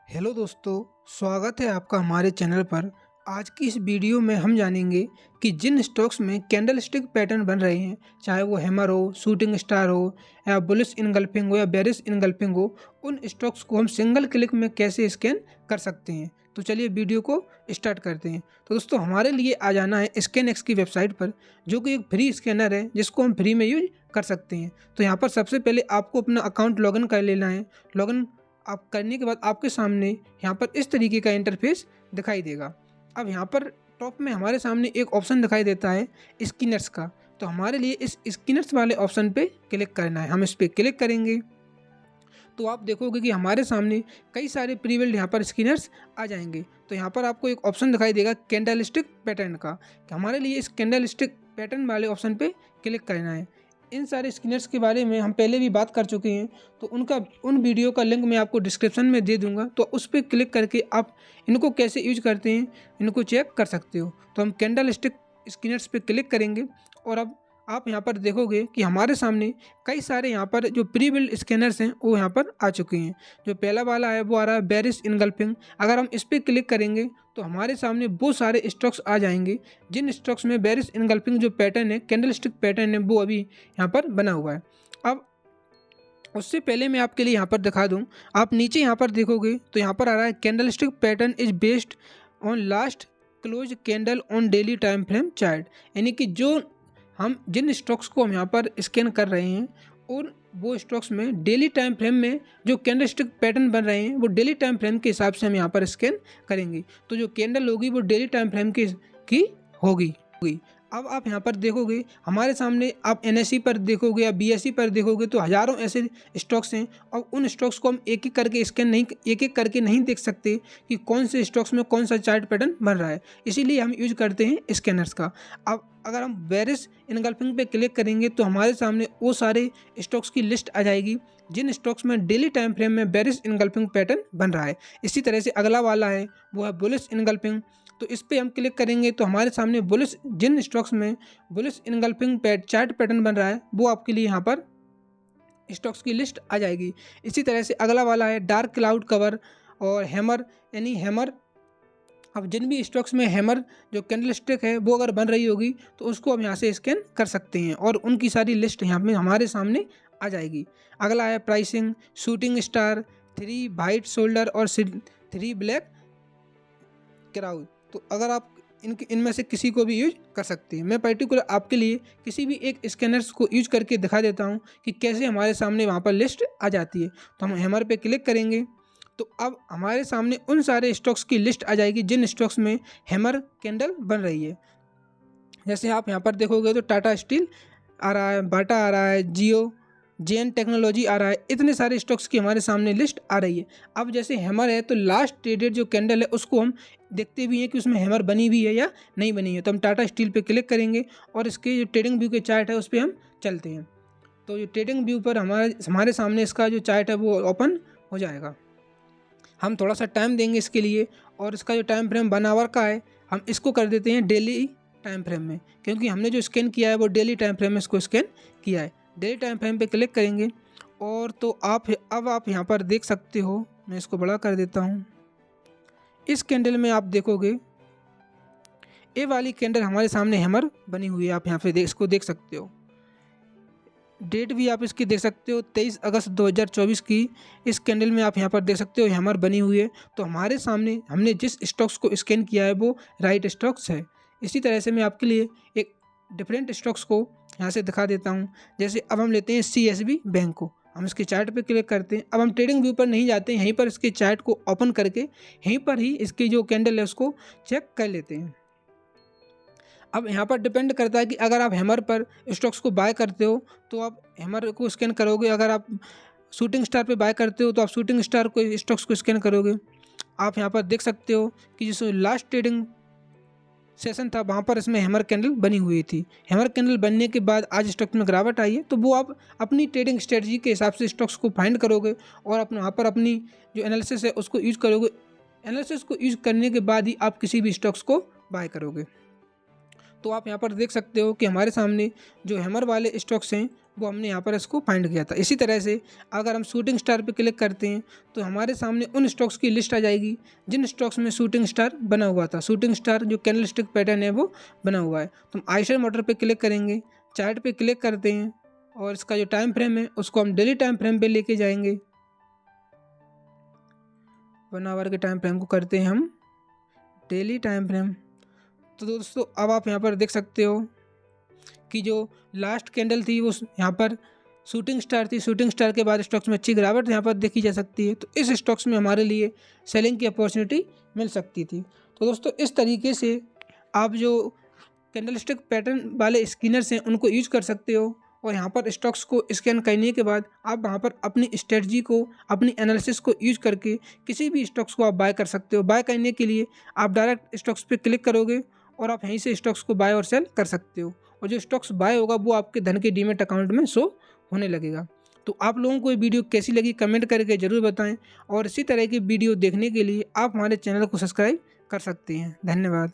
Hello दोस्तों, स्वागत है आपका हमारे चैनल पर। आज की इस वीडियो में हम जानेंगे कि जिन स्टॉक्स में कैंडलस्टिक पैटर्न बन रहे हैं, चाहे वो हैमर हो, शूटिंग स्टार हो या बुलिश इनगल्फिंग हो या बेरिश इनगल्फिंग हो, उन स्टॉक्स को हम सिंगल क्लिक में कैसे स्कैन कर सकते हैं। तो चलिए वीडियो को स्टार्ट करते हैं। तो दोस्तों, हमारे लिए आ जाना है स्कैनएक्स की वेबसाइट पर, जो कि एक फ्री स्कैनर है जिसको हम फ्री में यूज कर सकते हैं। तो यहाँ पर सबसे पहले आपको अपना अकाउंट लॉगिन कर लेना है। लॉगिन आप करने के बाद आपके सामने यहाँ पर इस तरीके का इंटरफेस दिखाई देगा। अब यहाँ पर टॉप में हमारे सामने एक ऑप्शन दिखाई देता है स्किनर्स का। तो हमारे लिए इस स्किनर्स वाले ऑप्शन पे क्लिक करना है। हम इस पर क्लिक करेंगे तो आप देखोगे कि हमारे सामने कई सारे प्रीबिल्ड यहाँ पर स्किनर्स आ जाएंगे। तो यहाँ पर आपको एक ऑप्शन दिखाई देगा कैंडलस्टिक पैटर्न का, कि हमारे लिए इस कैंडलस्टिक पैटर्न वाले ऑप्शन पे क्लिक करना है। इन सारे स्किनर्स के बारे में हम पहले भी बात कर चुके हैं, तो उन वीडियो का लिंक मैं आपको डिस्क्रिप्शन में दे दूंगा। तो उस पर क्लिक करके आप इनको कैसे यूज करते हैं इनको चेक कर सकते हो। तो हम कैंडलस्टिक स्किनर्स पे क्लिक करेंगे और अब आप यहाँ पर देखोगे कि हमारे सामने कई सारे यहाँ पर जो प्री बिल्ड स्कैनर्स हैं वो यहाँ पर आ चुके हैं। जो पहला वाला है वो आ रहा है बेरिश इनगल्फिंग। अगर हम इस पर क्लिक करेंगे तो हमारे सामने बहुत सारे स्टॉक्स आ जाएंगे, जिन स्टॉक्स में बेरिश इनगल्फिंग जो पैटर्न है, कैंडलस्टिक पैटर्न है, वो अभी यहाँ पर बना हुआ है। अब उससे पहले मैं आपके लिए यहाँ पर दिखा दूँ, आप नीचे यहाँ पर देखोगे तो यहाँ पर आ रहा है candlestick pattern is based on last close candle on daily time frame chart. यानी कि जो हम जिन स्टॉक्स को हम यहाँ पर स्कैन कर रहे हैं और वो स्टॉक्स में डेली टाइम फ्रेम में जो कैंडलस्टिक पैटर्न बन रहे हैं वो डेली टाइम फ्रेम के हिसाब से हम यहाँ पर स्कैन करेंगे। तो जो कैंडल होगी वो डेली टाइम फ्रेम की होगी। अब आप यहाँ पर देखोगे हमारे सामने, आप NSE पर देखोगे या BSE पर देखोगे तो हज़ारों ऐसे स्टॉक्स हैं और उन स्टॉक्स को हम एक एक करके नहीं देख सकते कि कौन से स्टॉक्स में कौन सा चार्ट पैटर्न बन रहा है। इसीलिए हम यूज करते हैं स्कैनर्स का। अब अगर हम बेरिश इनगल्फिंग पे क्लिक करेंगे तो हमारे सामने वो सारे स्टॉक्स की लिस्ट आ जाएगी जिन स्टॉक्स में डेली टाइम फ्रेम में बेरिश इनगल्फिंग पैटर्न बन रहा है। इसी तरह से अगला वाला है वो है बुलिश इनगल्फिंग। तो इस पर हम क्लिक करेंगे तो हमारे सामने जिन स्टॉक्स में बुलिश इनगल्फिंग चार्ट पैटर्न बन रहा है वो आपके लिए यहाँ पर स्टॉक्स की लिस्ट आ जाएगी। इसी तरह से अगला वाला है डार्क क्लाउड कवर और हैमर, यानी हैमर। अब जिन भी स्टॉक्स में हैमर जो कैंडलस्टिक है वो अगर बन रही होगी तो उसको हम यहाँ से स्कैन कर सकते हैं और उनकी सारी लिस्ट यहाँ पे हमारे सामने आ जाएगी। अगला है pricing, shooting star, 3 white shoulder और 3 ब्लैक क्राउड। तो अगर आप इनमें से किसी को भी यूज कर सकते हैं। मैं पर्टिकुलर आपके लिए किसी भी एक स्कैनर्स को यूज करके दिखा देता हूँ कि कैसे हमारे सामने वहाँ पर लिस्ट आ जाती है। तो हम हैमर पे क्लिक करेंगे तो अब हमारे सामने उन सारे स्टॉक्स की लिस्ट आ जाएगी जिन स्टॉक्स में हैमर कैंडल बन रही है। जैसे आप यहाँ पर देखोगे तो टाटा स्टील आ रहा है, बाटा आ रहा है, जियो, जेन टेक्नोलॉजी आ रहा है। इतने सारे स्टॉक्स की हमारे सामने लिस्ट आ रही है। अब जैसे हैमर है तो लास्ट ट्रेडेड जो कैंडल है उसको हम देखते भी हैं कि उसमें हैमर बनी हुई है या नहीं बनी है। तो हम टाटा स्टील पे क्लिक करेंगे और इसके जो ट्रेडिंग व्यू के चार्ट है उस पर हम चलते हैं। तो जो ट्रेडिंग व्यू पर हमारे सामने इसका जो चार्ट है वो ओपन हो जाएगा। हम थोड़ा सा टाइम देंगे इसके लिए और इसका जो टाइम फ्रेम 1 आवर का है हम इसको कर देते हैं डेली टाइम फ्रेम में, क्योंकि हमने जो स्कैन किया है वो डेली टाइम फ्रेम में इसको स्कैन किया है। डेली टाइम फ्रेम पे क्लिक करेंगे और तो अब आप यहाँ पर देख सकते हो, मैं इसको बड़ा कर देता हूँ। इस कैंडल में आप देखोगे ये वाली कैंडल हमारे सामने हैमर बनी हुई है। आप यहाँ पे इसको देख सकते हो। डेट भी आप इसकी देख सकते हो 23 अगस्त 2024 की। इस कैंडल में आप यहाँ पर देख सकते हो हैमर बनी हुई है। तो हमारे सामने हमने जिस स्टॉक्स को स्कैन किया है वो राइट स्टॉक्स है। इसी तरह से मैं आपके लिए एक डिफरेंट स्टॉक्स को यहाँ से दिखा देता हूँ। जैसे अब हम लेते हैं CSB बैंक को, हम इसके चार्ट पे क्लिक करते हैं। अब हम ट्रेडिंग व्यू पर नहीं जाते हैं, यहीं पर इसके चार्ट को ओपन करके यहीं पर ही इसकी जो कैंडल है उसको चेक कर लेते हैं। अब यहाँ पर डिपेंड करता है कि अगर आप हैमर पर स्टॉक्स को बाय करते हो तो आप हैमर को स्कैन करोगे, अगर आप शूटिंग स्टार पे बाय करते हो तो आप शूटिंग स्टार को स्टॉक्स को स्कैन करोगे। आप यहाँ पर देख सकते हो कि जिस लास्ट ट्रेडिंग सेशन था वहाँ पर इसमें हैमर कैंडल बनी हुई थी। हैमर कैंडल बनने के बाद आज स्टॉक में गिरावट आई है, तो वो आप अपनी ट्रेडिंग स्ट्रेटजी के हिसाब से स्टॉक्स को फाइंड करोगे और अपने वहाँ पर अपनी जो एनालिसिस है उसको यूज करोगे। एनालिसिस को यूज करने के बाद ही आप किसी भी स्टॉक्स को बाय करोगे। तो आप यहाँ पर देख सकते हो कि हमारे सामने जो हैमर वाले स्टॉक्स हैं वो हमने यहाँ पर इसको फाइंड किया था। इसी तरह से अगर हम शूटिंग स्टार पे क्लिक करते हैं तो हमारे सामने उन स्टॉक्स की लिस्ट आ जाएगी जिन स्टॉक्स में शूटिंग स्टार बना हुआ था। शूटिंग स्टार जो कैंडलस्टिक पैटर्न है वो बना हुआ है। तो हम आइशर मोटर पे क्लिक करेंगे, चार्ट पे क्लिक करते हैं और इसका जो टाइम फ्रेम है उसको हम डेली टाइम फ्रेम पे लेके जाएंगे। 1 आवर के टाइम फ्रेम को करते हैं हम डेली टाइम फ्रेम। तो दोस्तों अब आप यहाँ पर देख सकते हो कि जो लास्ट कैंडल थी वो यहाँ पर शूटिंग स्टार थी। शूटिंग स्टार के बाद स्टॉक्स में अच्छी गिरावट यहाँ पर देखी जा सकती है। तो इस स्टॉक्स में हमारे लिए सेलिंग की अपॉर्चुनिटी मिल सकती थी। तो दोस्तों इस तरीके से आप जो कैंडलस्टिक पैटर्न वाले स्कैनर्स हैं उनको यूज कर सकते हो और यहाँ पर स्टॉक्स को स्कैन करने के बाद आप वहाँ पर अपनी स्ट्रेटजी को, अपनी एनालिसिस को यूज करके किसी भी स्टॉक्स को आप बाय कर सकते हो। बाय करने के लिए आप डायरेक्ट स्टॉक्स पे क्लिक करोगे और आप यहीं से स्टॉक्स को बाय और सेल कर सकते हो और जो स्टॉक्स बाय होगा वो आपके धन के डीमैट अकाउंट में शो होने लगेगा। तो आप लोगों को ये वीडियो कैसी लगी कमेंट करके ज़रूर बताएं और इसी तरह की वीडियो देखने के लिए आप हमारे चैनल को सब्सक्राइब कर सकते हैं। धन्यवाद।